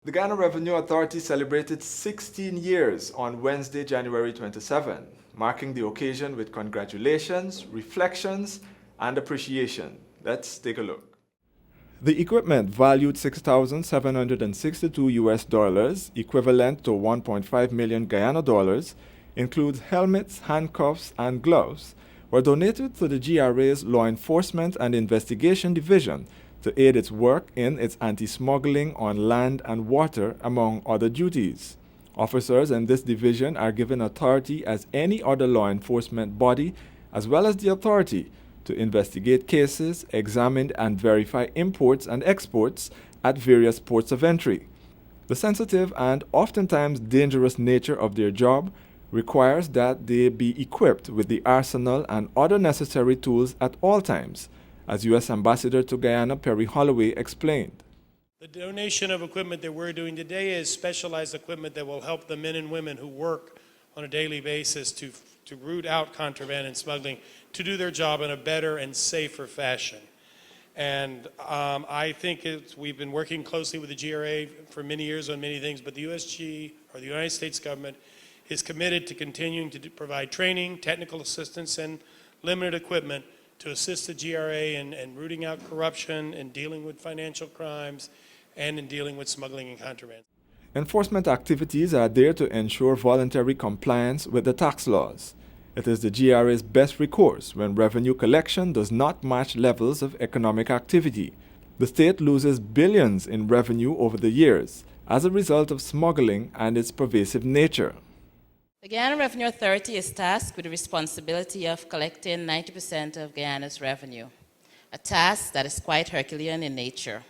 The Ghana Revenue Authority celebrated 16 years on Wednesday, January 27, marking the occasion with congratulations, reflections, and appreciation. Let's take a look. The equipment, valued $6,762 equivalent to 1.5 million Guyana dollars, includes helmets, handcuffs, and gloves, were donated to the GRA's Law Enforcement and Investigation Division to aid its work in its anti-smuggling on land and water, among other duties. Officers in this division are given authority as any other law enforcement body, as well as the authority to investigate cases, examine and verify imports and exports at various ports of entry. The sensitive and oftentimes dangerous nature of their job requires that they be equipped with the arsenal and other necessary tools at all times, as U.S. Ambassador to Guyana Perry Holloway explained. The donation of equipment that we're doing today is specialized equipment that will help the men and women who work on a daily basis to root out contraband and smuggling, to do their job in a better and safer fashion. And I think we've been working closely with the GRA for many years on many things, but the USG, or the United States government, is committed to continuing to provide training, technical assistance, and limited equipment to assist the GRA in rooting out corruption, in dealing with financial crimes, and in dealing with smuggling and contraband. Enforcement activities are there to ensure voluntary compliance with the tax laws. It is the GRA's best recourse when revenue collection does not match levels of economic activity. The state loses billions in revenue over the years as a result of smuggling and its pervasive nature. The Guyana Revenue Authority is tasked with the responsibility of collecting 90% of Guyana's revenue, a task that is quite Herculean in nature.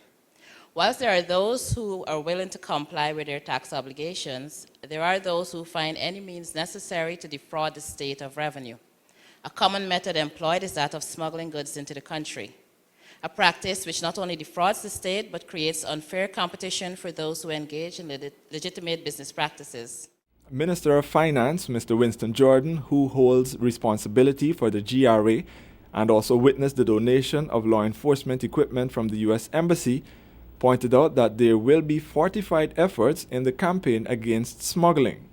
Whilst there are those who are willing to comply with their tax obligations, there are those who find any means necessary to defraud the state of revenue. A common method employed is that of smuggling goods into the country, a practice which not only defrauds the state but creates unfair competition for those who engage in legitimate business practices. Minister of Finance, Mr. Winston Jordan, who holds responsibility for the GRA and also witnessed the donation of law enforcement equipment from the U.S. Embassy, pointed out that there will be fortified efforts in the campaign against smuggling.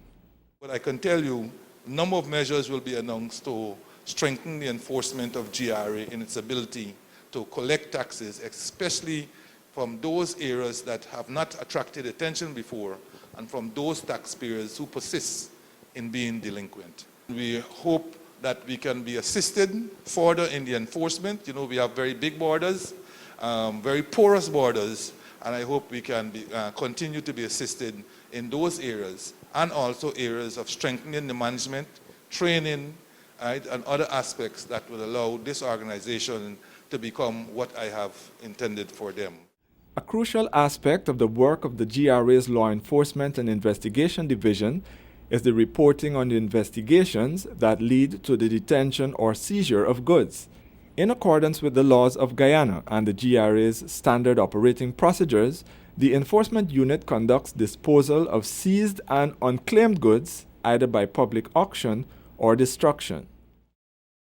But I can tell you, a number of measures will be announced to strengthen the enforcement of GRA in its ability to collect taxes, especially from those areas that have not attracted attention before, and from those taxpayers who persist in being delinquent. We hope that we can be assisted further in the enforcement. You know, we have very big borders, very porous borders, and I hope we can continue to be assisted in those areas, and also areas of strengthening the management, training, right, and other aspects that will allow this organization to become what I have intended for them. A crucial aspect of the work of the GRA's Law Enforcement and Investigation Division is the reporting on the investigations that lead to the detention or seizure of goods. In accordance with the laws of Guyana and the GRA's standard operating procedures, the enforcement unit conducts disposal of seized and unclaimed goods either by public auction or destruction.